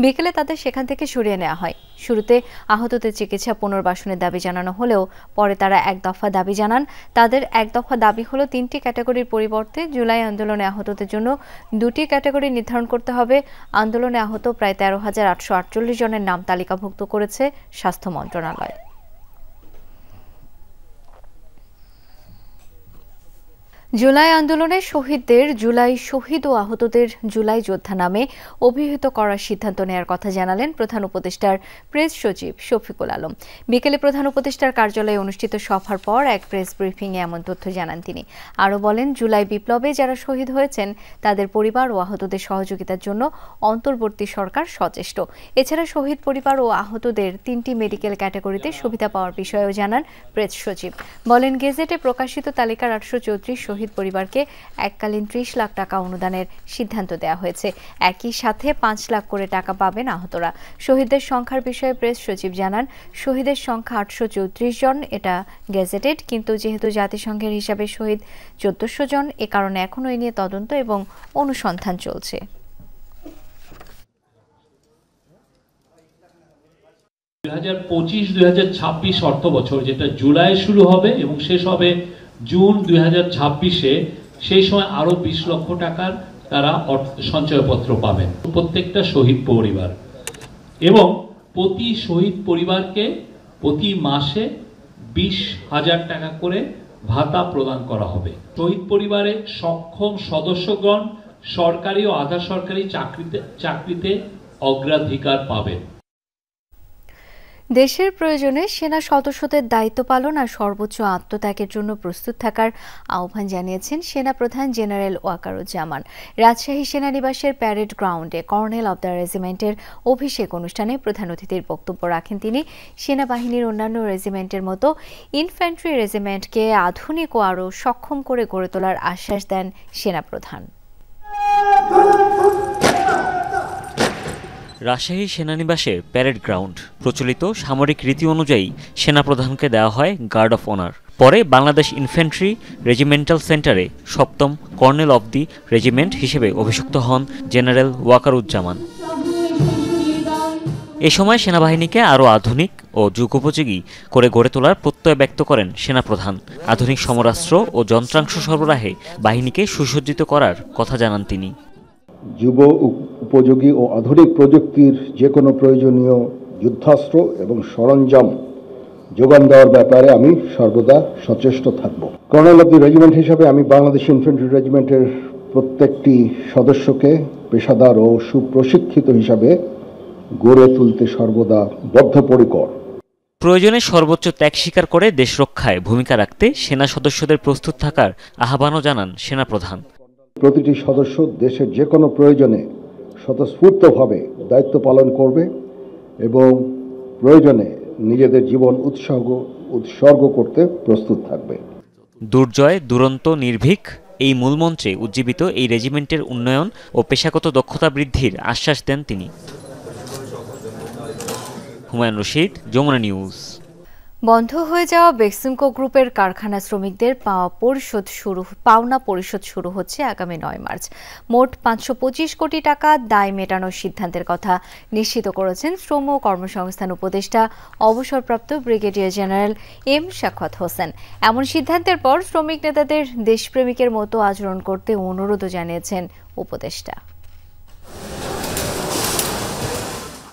বিকেলে তাদের সেখান থেকে সরিয়ে নেওয়া হয়। শুরুতে আহতদের চিকিৎসা পুনর্বাসনের দাবি জানানো হলেও পরে তারা এক দফা দাবি জানান। তাদের এক দফা দাবি হলো 3টি ক্যাটাগরির পরিবর্তে জুলাই আন্দোলনে আহতদের জন্য 2টি ক্যাটাগরি নির্ধারণ করতে হবে। আন্দোলনে আহত প্রায় 13,848 জনের নাম তালিকাভুক্ত করেছে স্বাস্থ্য মন্ত্রণালয়। জুলাই আন্দোলনে শহীদদের জুলাই শহীদ ও আহতদের জুলাই যোদ্ধা নামে অভিহিত করার সিদ্ধান্ত নেওয়ার কথা জানালেন প্রধান উপদেষ্টার প্রেস সচিব শফিকুল আলম। বিকেলে প্রধান উপদেষ্টার কার্যালয়ে অনুষ্ঠিত সভার পর এক প্রেস ব্রিফিংয়ে এমন তথ্য জানান তিনি। আরও বলেন, জুলাই বিপ্লবে যারা শহীদ হয়েছেন তাদের পরিবার ও আহতদের সহযোগিতার জন্য অন্তর্বর্তী সরকার সচেষ্ট। এছাড়া শহীদ পরিবার ও আহতদের 3টি মেডিকেল ক্যাটাগরিতে সুবিধা পাওয়ার বিষয়েও জানান প্রেস সচিব। বলেন, গেজেটে প্রকাশিত তালিকার 834 শহীদ পরিবারকে এককালীন 30 লাখ টাকা অনুদানের সিদ্ধান্ত দেওয়া হয়েছে। একই সাথে 5 লাখ করে টাকা পাবেন আহতরা। শহীদদের সংখ্যার বিষয়ে প্রেস সচিব জানান, শহীদের সংখ্যা 834 জন, এটা গেজেটেড, কিন্তু যেহেতু জাতিসংঘের হিসাবে শহীদ 1400 জন, এ কারণে এখনও এ নিয়ে তদন্ত এবং অনুসন্ধান চলছে। 2025-2026 অর্থ বছর, যেটা জুলাই শুরু হবে এবং শেষ হবে জুন 2026-এ, সেই সময় আরো 20 লক্ষ টাকার তারা সঞ্চয়পত্র পাবেন প্রত্যেকটা শহীদ পরিবার, এবং প্রতি শহীদ পরিবারকে প্রতি মাসে 20,000 টাকা করে ভাতা প্রদান করা হবে। শহীদ পরিবারে সক্ষম সদস্যগণ সরকারি ও আধা সরকারি চাকরিতে অগ্রাধিকার পাবেন। দেশের প্রয়োজনে সেনা সদস্যদের দায়িত্ব পালন আর সর্বোচ্চ আত্মত্যাগের জন্য প্রস্তুত থাকার আহ্বান জানিয়েছেন সেনাপ্রধান জেনারেল ওয়াকারুজ্জামান। রাজশাহী সেনানিবাসের প্যারেড গ্রাউন্ডে কর্নেল অব দ্য রেজিমেন্টের অভিষেক অনুষ্ঠানে প্রধান অতিথির বক্তব্য রাখেন তিনি। সেনাবাহিনীর অন্যান্য রেজিমেন্টের মতো ইনফ্যান্ট্রি রেজিমেন্টকে আধুনিক ও আরও সক্ষম করে গড়ে তোলার আশ্বাস দেন সেনাপ্রধান। রাজশাহী সেনানিবাসের প্যারেড গ্রাউন্ড প্রচলিত সামরিক রীতি অনুযায়ী সেনাপ্রধানকে দেওয়া হয় গার্ড অফ অনার। পরে বাংলাদেশ ইনফ্যান্ট্রি রেজিমেন্টাল সেন্টারে 7ম কর্নেল অব দি রেজিমেন্ট হিসেবে অভিষিক্ত হন জেনারেল ওয়াকারুজ্জামান। এ সময় সেনাবাহিনীকে আরও আধুনিক ও যুগোপযোগী করে গড়ে তোলার প্রত্যয় ব্যক্ত করেন সেনাপ্রধান। আধুনিক সমরাস্ত্র ও যন্ত্রাংশ সরবরাহে বাহিনীকে সুসজ্জিত করার কথা জানান তিনি। যুব উপযোগী ও আধুনিক প্রযুক্তির যে কোনো প্রয়োজনীয় যুদ্ধাস্ত্র এবং সরঞ্জাম যোগান দেওয়ার ব্যাপারে আমি সর্বদা সচেষ্ট থাকব। কর্নেল অব দি রেজিমেন্ট হিসাবে আমি বাংলাদেশ ইনফ্যান্ট্রি রেজিমেন্টের প্রত্যেকটি সদস্যকে পেশাদার ও সুপ্রশিক্ষিত হিসাবে গড়ে তুলতে সর্বদা বদ্ধপরিকর। প্রয়োজনে সর্বোচ্চ ত্যাগ স্বীকার করে দেশ রক্ষায় ভূমিকা রাখতে সেনা সদস্যদের প্রস্তুত থাকার আহ্বানও জানান সেনাপ্রধান। প্রতিটি সদস্য দেশের যে কোনো প্রয়োজনে স্বতঃস্ফূর্তভাবে দায়িত্ব পালন করবে এবং প্রয়োজনে নিজেদের জীবন উৎসর্গ করতে প্রস্তুত থাকবে। দুর্জয়, দুরন্ত, নির্ভীক এই মূলমন্ত্রে উজ্জীবিত এই রেজিমেন্টের উন্নয়ন ও পেশাগত দক্ষতা বৃদ্ধির আশ্বাস দেন তিনি। হুমায়ুন রশিদ, যমুনা নিউজ। বন্ধ হয়ে যাওয়া বেক্সিমকো গ্রুপের কারখানা শ্রমিকদের পাওনা পরিশোধ শুরু হচ্ছে আগামী 9 মার্চ। মোট 525 কোটি টাকা দায় মেটানোর সিদ্ধান্তের কথা নিশ্চিত করেছেন শ্রম ও কর্মসংস্থান উপদেষ্টা অবসরপ্রাপ্ত brigadier general M Shakhawat Hossain. এমন সিদ্ধান্তের পর শ্রমিক নেতাদের দেশপ্রেমিকের মতো আচরণ করতে অনুরোধও জানিয়েছেন উপদেষ্টা।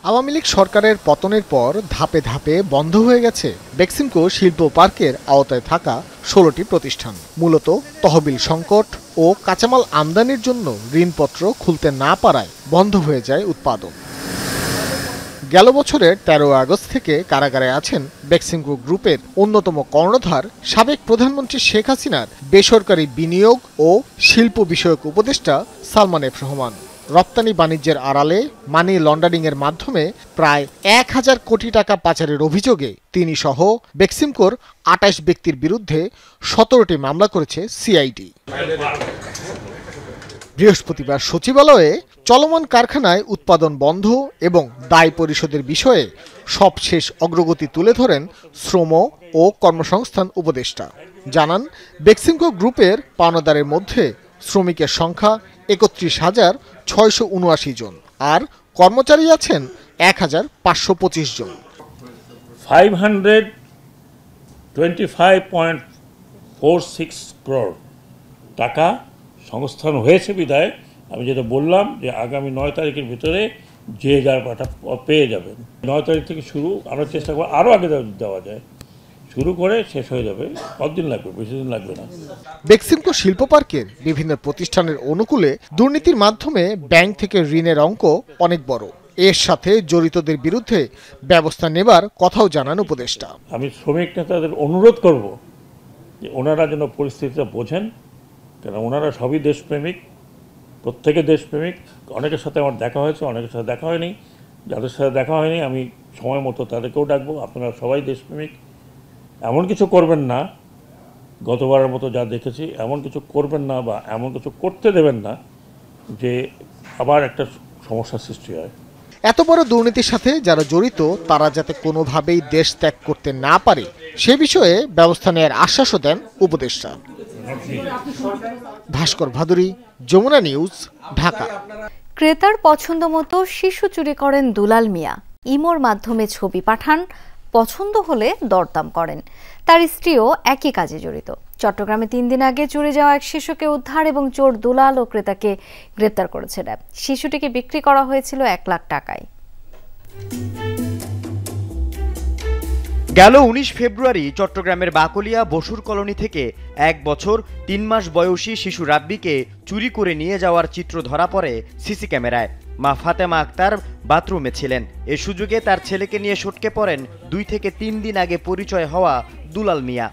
আওয়ামী লীগ সরকারের পতনের পর ধাপে ধাপে বন্ধ হয়ে গেছে বেক্সিমকো শিল্প পার্কের আওতায় থাকা 16টি প্রতিষ্ঠান। মূলত তহবিল সংকট ও কাঁচামাল আমদানির জন্য ঋণপত্র খুলতে না পারায় বন্ধ হয়ে যায় উৎপাদন। গেল বছরের 13 আগস্ট থেকে কারাগারে আছেন বেক্সিমকো গ্রুপের অন্যতম কর্ণধার সাবেক প্রধানমন্ত্রী শেখ হাসিনার বেসরকারি বিনিয়োগ ও শিল্প বিষয়ক উপদেষ্টা সালমান এফ রহমান। রপ্তানি বাণিজ্যের আড়ালে মানি লন্ডারিংয়ের মাধ্যমে প্রায় 1000 কোটি টাকা পাচারের অভিযোগে তিনি সহ বেক্সিমকোর 28 ব্যক্তির বিরুদ্ধে 17টি মামলা করেছে সিআইডি। বৃহস্পতিবার সচিবালয়ে চলমান কারখানায় উৎপাদন বন্ধ এবং দায় পরিশোধের বিষয়ে সবশেষ অগ্রগতি তুলে ধরেন শ্রম ও কর্মসংস্থান উপদেষ্টা। জানান, বেক্সিমকো গ্রুপের পাওনাদারের মধ্যে শ্রমিকের সংখ্যা 31,679 জন আর কর্মচারী আছেন 1,525 জন। 525.46 crore টাকা সংস্থান হয়েছে বিধায় আমি যেটা বললাম যে আগামী 9 তারিখের ভিতরে যে যার পাটা পেয়ে যাবেন। 9 তারিখ থেকে শুরু, আমরা চেষ্টা করব আরও আগে দেওয়া যায়, শুরু করে শেষ হয়ে যাবে। কতদিন লাগবে? বেশি দিন লাগবে না। বেক্সিমকো শিল্প পার্কের বিভিন্ন প্রতিষ্ঠানের অনুকূলে দুর্নীতির মাধ্যমে ব্যাংক থেকে ঋণের অঙ্ক অনেক বড়। এর সাথে জড়িতদের বিরুদ্ধে ব্যবস্থা নেবার কথাও জানান উপদেষ্টা। আমি শ্রমিক নেতাদের অনুরোধ করব যে ওনারা যেন পরিস্থিতিটা বোঝেন, কেন ওনারা সবই দেশপ্রেমিক, প্রত্যেকে দেশপ্রেমিক। অনেকের সাথে আমার দেখা হয়েছে, অনেকের সাথে দেখা হয়নি। যাদের সাথে দেখা হয়নি আমি সময় মতো তাদেরকেও ডাকবো। আপনারা সবাই দেশপ্রেমিক, এমন কিছু করবেন না, গতবারের মতো যা দেখেছি এমন কিছু করবেন না বা এমন কিছু করতে দেবেন না যে আবার একটা সমস্যার সৃষ্টি হয়। এত বড় দুর্নীতির সাথে যারা জড়িত তারা যাতে কোনোভাবেই দেশ ত্যাগ করতে না পারে সে বিষয়ে ব্যবস্থা নেওয়ার আশ্বাসও দেন উপদেষ্টা। ভাস্কর ভাদুরী, যমুনা নিউজ, ঢাকা। ক্রেতার পছন্দ মতো শিশু চুরি করেন দুলাল মিয়া। ইমোর মাধ্যমে ছবি পাঠান, পছন্দ হলে দরদাম করেন। তার স্ত্রীও একই কাজে জড়িত। চট্টগ্রামে 3 দিন আগে চুরি যাওয়া এক শিশুকে উদ্ধার এবং চোর দুলাল ও ক্রেতাকে গ্রেপ্তার করেছে র্যাব। শিশুটিকে বিক্রি করা হয়েছিল 1 লাখ টাকায়। গেল 19 ফেব্রুয়ারি চট্টগ্রামের বাকলিয়া বসুর কলোনি থেকে 1 বছর 3 মাস বয়সী শিশু রাব্বিকে চুরি করে নিয়ে যাওয়ার চিত্র ধরা পড়ে সিসি ক্যামেরায়। মা ফাতেমা আক্তার বাথরুমে ছিলেন। এ সুযোগে তার ছেলেকে নিয়ে সটকে পড়েন 2 থেকে 3 দিন আগে পরিচয় হওয়া দুলাল মিয়া।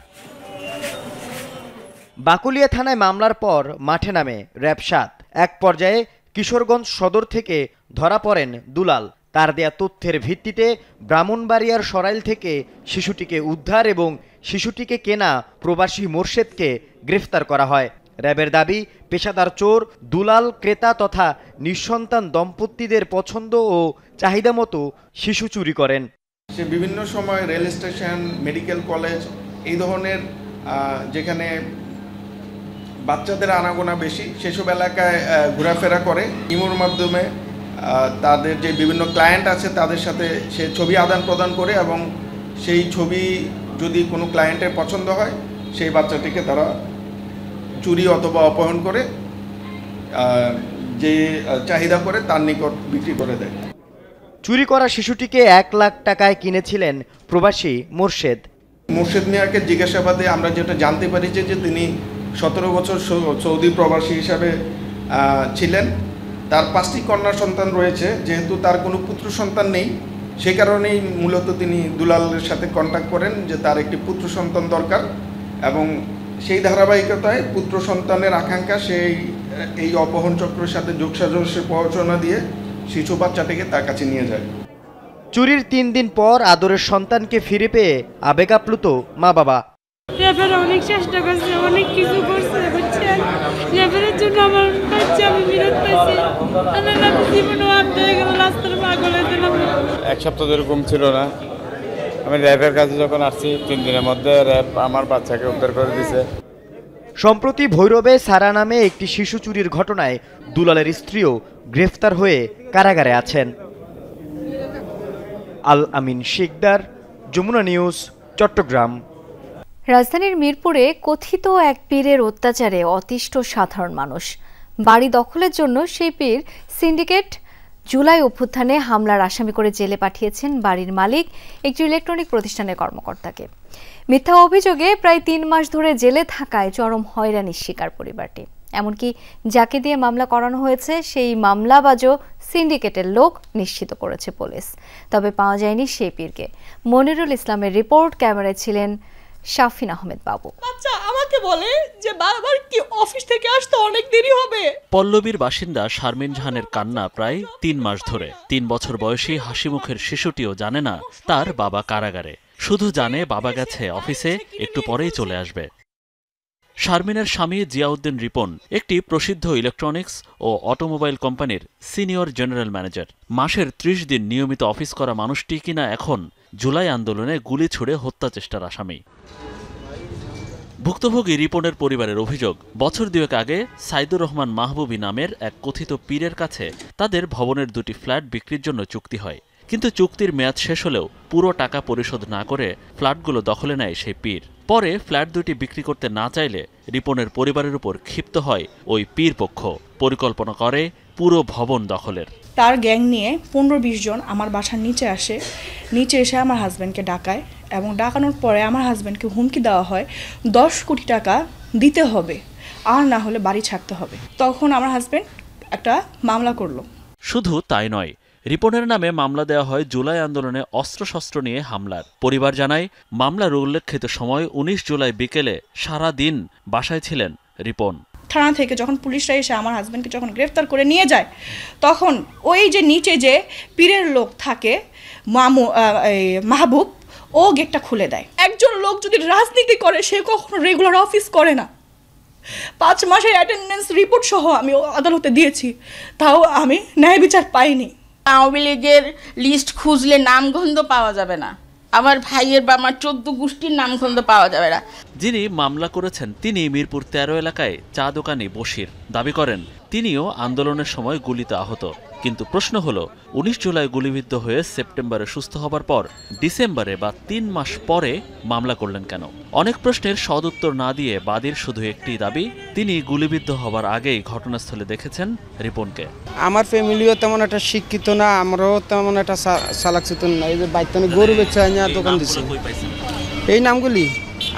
বাকলিয়া থানায় মামলার পর মাঠে নামে র্যাব 7। এক পর্যায়ে কিশোরগঞ্জ সদর থেকে ধরা পড়েন দুলাল। তার দেয়া তথ্যের ভিত্তিতে ব্রাহ্মণবাড়িয়ার সরাইল থেকে শিশুটিকে উদ্ধার এবং শিশুটিকে কেনা প্রবাসী মোর্শেদকে গ্রেফতার করা হয়। র্যাবের দাবি, পেশাদার চোর দুলাল ক্রেতা তথা নিঃসন্তান দম্পতিদের পছন্দ ও চাহিদা মতো শিশু চুরি করেন। সে বিভিন্ন সময় রেল স্টেশন, মেডিকেল কলেজ এই ধরনের যেখানে বাচ্চাদের আনাগোনা বেশি সেসব এলাকায় ঘোরাফেরা করে। ইমোর মাধ্যমে তাদের যে বিভিন্ন ক্লায়েন্ট আছে তাদের সাথে সে ছবি আদান প্রদান করে এবং সেই ছবি যদি কোনো ক্লায়েন্টের পছন্দ হয় সেই বাচ্চাটিকে তারা চুরি অথবা অপহরণ করে যে চাহিদা করে তার নিকট বিক্রি করে দেয়। চুরি করা শিশুটিকে 1 লাখ টাকায় কিনেছিলেন প্রবাসী মোর্শেদ। মোর্শেদ মিয়াকে জিজ্ঞাসাবাদে আমরা যেটা জানতে পারিছি যে তিনি 17 বছর সৌদি প্রবাসী হিসাবে ছিলেন। তার 5টি কন্যা সন্তান রয়েছে। যেহেতু তার কোনো পুত্র সন্তান নেই সে কারণেই মূলত তিনি দুলালের সাথে কন্ট্যাক্ট করেন যে তার একটি পুত্র সন্তান দরকার এবং সেই ধারাবাহিকতায় পুত্র সন্তানের আকাঙ্ক্ষা এই অপহরণ চক্রের সাথে যোগসাজশের প্ররোচনা দিয়ে শিশু বাচ্চাটিকে তার কাছে নিয়ে যায়। চুরির 3 দিন পর আদরের সন্তানকে ফিরে পেয়ে আবেগ আপ্লুত মা বাবা। অনেক চেষ্টা করছে, অনেক কিছু করছে, বুঝছেন? রেফারের জন্য আমার বাচ্চা আমি বিরত পাইছি। জীবনও আপ হয়ে গেল, রাস্তার পাগল হয়ে গেলাম। 1 সপ্তাহ ধরে ঘুম ছিল না, আমি র্যাবের কাছে যখন আসছি 3 দিনের মধ্যে র্যাব আমার বাচ্চাকে উদ্ধার করে দিয়েছে। সম্প্রতি ভৈরবে সারা নামে একটি শিশু চুরির ঘটনায় দুলালের স্ত্রীও গ্রেফতার হয়ে কারাগারে আছেন। আল আমিন শিকদার, যমুনা নিউজ, চট্টগ্রাম। রাজধানীর মিরপুরে কথিত এক পীরের অত্যাচারে অতিষ্ঠ সাধারণ মানুষ। বাড়ি দখলের জন্য সেই পীর সিন্ডিকেট জুলাই অভ্যুত্থানে হামলার আসামি করে জেলে পাঠিয়েছেন বাড়ির মালিক একটি ইলেকট্রনিক প্রতিষ্ঠানের কর্মকর্তাকে। মিথ্যা অভিযোগে প্রায় 3 মাস ধরে জেলে থাকায় চরম হয়রানির শিকার পরিবারটি। এমনকি যাকে দিয়ে মামলা করানো হয়েছে সেই মামলাবাজও সিন্ডিকেটের লোক নিশ্চিত করেছে পুলিশ। তবে পাওয়া যায়নি সেই পীরকে। মনিরুল ইসলামের রিপোর্ট, ক্যামেরায় ছিলেন শাফিন আহমেদ বাবু। বাচ্চা আমাকে বলে যে বারবার কি অফিস থেকে আসতে অনেক দেরি হবে। পল্লবীর বাসিন্দা শারমিন জাহানের কান্না প্রায় 3 মাস ধরে। 3 বছর বয়সী হাসিমুখের শিশুটিও জানে না তার বাবা কারাগারে, শুধু জানে বাবা গেছে অফিসে, একটু পরেই চলে আসবে। শারমিনের স্বামী জিয়াউদ্দিন রিপন একটি প্রসিদ্ধ ইলেকট্রনিক্স ও অটোমোবাইল কোম্পানির সিনিয়র জেনারেল ম্যানেজার। মাসের 30 দিন নিয়মিত অফিস করা মানুষটি কিনা এখন জুলাই আন্দোলনে গুলি ছুড়ে হত্যা চেষ্টার আসামি। ভুক্তভোগী রিপনের পরিবারের অভিযোগ, বছর 2 আগে সাইদুর রহমান মাহবুবী নামের এক কথিত পীরের কাছে তাদের ভবনের 2টি ফ্ল্যাট বিক্রির জন্য চুক্তি হয়। কিন্তু চুক্তির মেয়াদ শেষ হলেও পুরো টাকা পরিশোধ না করে ফ্ল্যাটগুলো দখলে নেয় সেই পীর। পরে ফ্ল্যাট 2টি বিক্রি করতে না চাইলে রিপনের পরিবারের উপর ক্ষিপ্ত হয় ওই পীর পক্ষ। পরিকল্পনা করে পুরো ভবন দখলের। তার গ্যাং নিয়ে 15-20 জন আমার বাসার নিচে আসে। নিচে এসে আমার হাজব্যান্ডকে ডাকায় এবং ডাকানোর পরে আমার হাজব্যান্ডকে হুমকি দেওয়া হয় 10 কোটি টাকা দিতে হবে, আর না হলে বাড়ি ছাড়তে হবে। তখন আমার হাজব্যান্ড একটা মামলা করলো। শুধু তাই নয়, রিপনের নামে মামলা দেওয়া হয় জুলাই আন্দোলনে অস্ত্রশস্ত্র নিয়ে হামলার। পরিবার জানায়, মামলার উল্লেখিত সময় 19 জুলাই বিকেলে সারা দিন বাসায় ছিলেন রিপন। থানা থেকে যখন পুলিশরা এসে আমার হাজব্যান্ডকে যখন গ্রেফতার করে নিয়ে যায়, তখন ওই যে নিচে যে পীরের লোক থাকে মাহবুব, ও গেটটা খুলে দেয়। একজন লোক যদি রাজনীতি করে সে কখনো রেগুলার অফিস করে না। 5 মাসের অ্যাটেন্ডেন্স রিপোর্ট সহ আমি আদালতে দিয়েছি, তাও আমি ন্যায় বিচার পাইনি। আওয়ামী লীগের লিস্ট খুঁজলে নামগন্ধ পাওয়া যাবে না, আমার ভাইয়ের বা আমার 14 গোষ্ঠীর নামগন্ধ পাওয়া যাবে না। যিনি মামলা করেছেন তিনি মিরপুর 13 এলাকায় চা দোকানি বশির। দাবি করেন তিনিও আন্দোলনের সময় গুলিতে আহত। কিন্তু প্রশ্ন হলো, 19 জুলাই গুলিবিদ্ধ হয়ে সেপ্টেম্বরে সুস্থ হবার পর ডিসেম্বরে বা 3 মাস পরে মামলা করলেন কেন? অনেক প্রশ্নের সদুত্তর না দিয়ে বাদীর শুধু একটি দাবি, তিনি গুলিবিদ্ধ হবার আগেই ঘটনাস্থলে দেখেছেন রিপনকে। আমার ফ্যামিলিও তেমন একটা শিক্ষিত না, আমরাও তেমন একটা সালাকচিত না। এই যে বাইতানে গরু বেচে আনিয়া দোকান দিচ্ছে, এই নামগুলি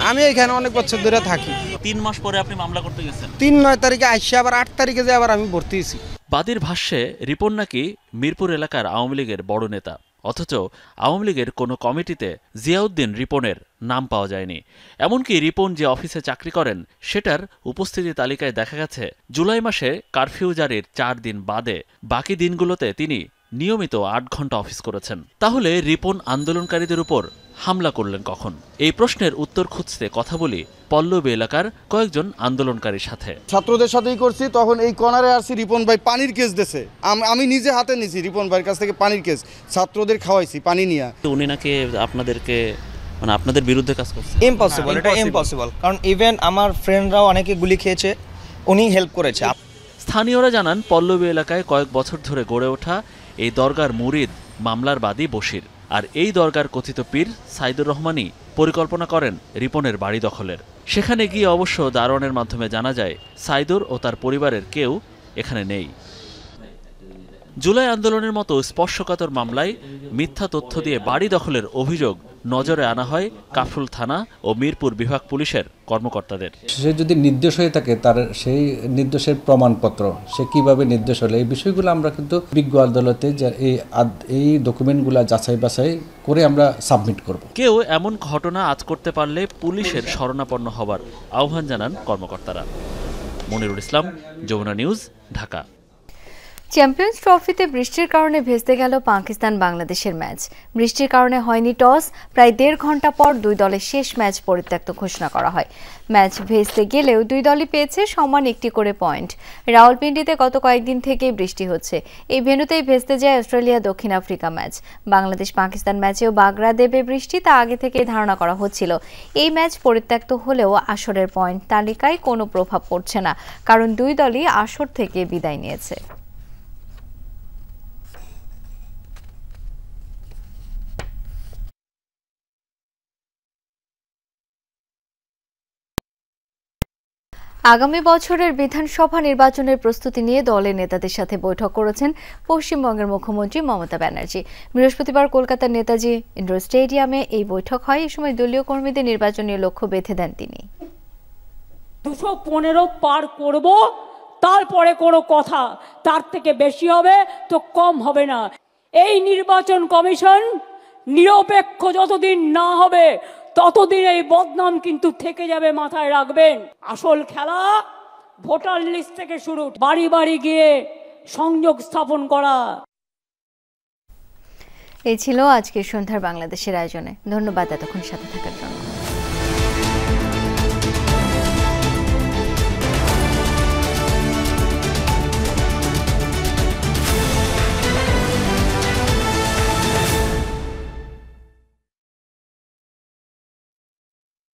আমি এখানে অনেক বছর ধরে থাকি। 3 মাস পরে আপনি মামলা করতে গেছেন? 3-9 তারিখে আইসা আবার 8 তারিখে যে আবার আমি ভর্তি হয়েছি। বাদীর ভাষ্যে রিপন নাকি মিরপুর এলাকার আওয়ামী লীগের বড় নেতা, অথচ আওয়ামী লীগের কোনো কমিটিতে জিয়াউদ্দিন রিপনের নাম পাওয়া যায়নি। এমনকি রিপন যে অফিসে চাকরি করেন সেটার উপস্থিতি তালিকায় দেখা গেছে জুলাই মাসে কারফিউ জারির 4 দিন বাদে বাকি দিনগুলোতে তিনি নিয়মিত 8 ঘন্টা অফিস করেছেন। তাহলে রিপন আন্দোলনকারীদের উপর হামলা করলেন কখন? এই প্রশ্নের উত্তর খুঁজতে কথা বলি পল্লবী এলাকার কয়েকজন আন্দোলনকারীর সাথে। ছাত্রদের সাথেই করছি, তখন এই কর্নারে আসছি, রিপন ভাই পানির কেস দিয়েছে, আমি নিজে হাতে নিয়েছি রিপন ভাইয়ের কাছ থেকে পানির কেস, ছাত্রদের খাওয়াইছি পানি নিয়ে। উনি নাকি আপনাদেরকে মানে আপনাদের বিরুদ্ধে কাজ করছে। ইম্পসিবল, এটা ইম্পসিবল, কারণ ইভেন আমার ফ্রেন্ডরাও অনেকে গুলি খেয়েছে, উনি হেল্প করেছে। স্থানীয়রা জানান, পল্লবী এলাকায় কয়েক বছর ধরে গড়ে ওঠা এই দরগার মুরিদ মামলার বাদী বশির। আর এই দরগার কথিত পীর সাইদুর রহমানই পরিকল্পনা করেন রিপনের বাড়ি দখলের। সেখানে গিয়ে অবশ্য দারোয়ানের মাধ্যমে জানা যায় সাইদুর ও তার পরিবারের কেউ এখানে নেই। জুলাই আন্দোলনের মতো স্পর্শকাতর মামলায় মিথ্যা তথ্য দিয়ে বাড়ি দখলের অভিযোগ নজরে আনা হয় কাফরুল থানা ও মিরপুর বিভাগ পুলিশের কর্মকর্তাদের। সে যদি নির্দেশ হয়ে থাকে, তার সেই নির্দেশের প্রমাণপত্র সে কিভাবে নির্দেশ হলে, এই বিষয়গুলো আমরা কিন্তু বিজ্ঞ আদালতে এই ডকুমেন্টগুলো যাচাই বাছাই করে আমরা সাবমিট করব। কেউ এমন ঘটনা আজ করতে পারলে পুলিশের শরণাপন্ন হবার আহ্বান জানান কর্মকর্তারা। মনিরুল ইসলাম, যমুনা নিউজ, ঢাকা। চ্যাম্পিয়ন্স ট্রফিতে বৃষ্টির কারণে ভেস্তে গেল পাকিস্তান বাংলাদেশের ম্যাচ। বৃষ্টির কারণে হয়নি টস, প্রায় 1.5 ঘন্টা পর দুই দলের শেষ ম্যাচ পরিত্যক্ত ঘোষণা করা হয়। ম্যাচ ভেস্তে গেলেও দুই দলই পেয়েছে সমান একটি করে পয়েন্ট। রাওয়ালপিন্ডিতে গত কয়েকদিন থেকেই বৃষ্টি হচ্ছে। এই ভেন্যুতেই ভেস্তে যায় অস্ট্রেলিয়া দক্ষিণ আফ্রিকা ম্যাচ। বাংলাদেশ পাকিস্তান ম্যাচেও বাগড়া দেবে বৃষ্টি, তা আগে থেকেই ধারণা করা হচ্ছিল। এই ম্যাচ পরিত্যক্ত হলেও আসরের পয়েন্ট তালিকায় কোনো প্রভাব পড়ছে না, কারণ দুই দলই আসর থেকে বিদায় নিয়েছে। আগামী বছরের বিধানসভা নির্বাচনের প্রস্তুতি নিয়ে দলের নেতাদের সাথে বৈঠক করেছেন পশ্চিমবঙ্গের মুখ্যমন্ত্রী মমতা ব্যানার্জি। বৃহস্পতিবার কলকাতার নেতাজি ইন্ডোর স্টেডিয়ামে এই বৈঠক হয়। এই সময় দলীয় কর্মীদের নির্বাচনী লক্ষ্য বেঁধে দেন তিনি। 215 পার করব, তারপরে কোনো কথা তার থেকে বেশি হবে তো কম হবে না। এই নির্বাচন কমিশন নিরপেক্ষ যতদিন না হবে ততদিন এই বদনাম কিন্তু থেকে যাবে, মাথায় রাখবেন। আসল খেলা ভোটার লিস্ট থেকে শুরু, বাড়ি বাড়ি গিয়ে সংযোগ স্থাপন করা। এই ছিল আজকের সন্ধ্যার বাংলাদেশের আয়োজনে। ধন্যবাদ এতক্ষণ সাথে থাকার জন্য।